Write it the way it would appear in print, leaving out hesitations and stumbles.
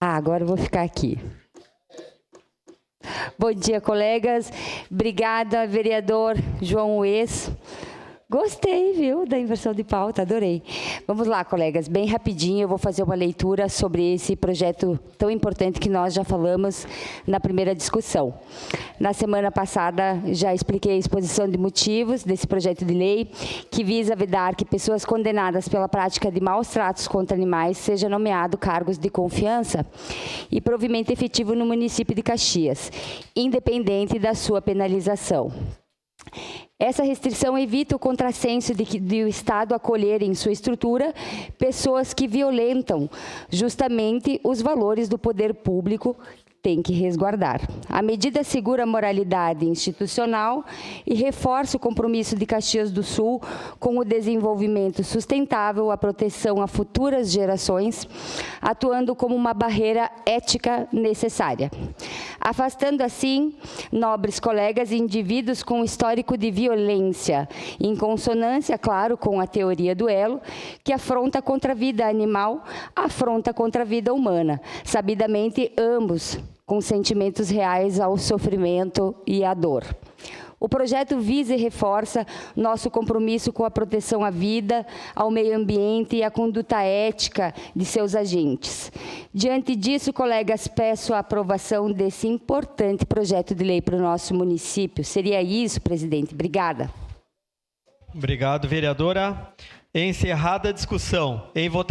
Agora eu vou ficar aqui. Bom dia, colegas. Obrigada, vereador João Ues. Gostei, viu, da inversão de pauta, adorei. Vamos lá, colegas, bem rapidinho, eu vou fazer uma leitura sobre esse projeto tão importante que nós já falamos na primeira discussão. Na semana passada, já expliquei a exposição de motivos desse projeto de lei, que visa vedar que pessoas condenadas pela prática de maus tratos contra animais sejam nomeados cargos de confiança e provimento efetivo no município de Caxias, independente da sua penalização. Essa restrição evita o contrassenso de o Estado acolher em sua estrutura pessoas que violentam justamente os valores do poder público, tem que resguardar. A medida assegura a moralidade institucional e reforça o compromisso de Caxias do Sul com o desenvolvimento sustentável, a proteção a futuras gerações, atuando como uma barreira ética necessária. Afastando assim, nobres colegas, indivíduos com histórico de violência, em consonância, claro, com a teoria do elo, que afronta contra a vida animal, afronta contra a vida humana, sabidamente ambos com sentimentos reais ao sofrimento e à dor. O projeto visa e reforça nosso compromisso com a proteção à vida, ao meio ambiente e à conduta ética de seus agentes. Diante disso, colegas, peço a aprovação desse importante projeto de lei para o nosso município. Seria isso, presidente. Obrigada. Obrigado, vereadora. Encerrada a discussão. Em votação.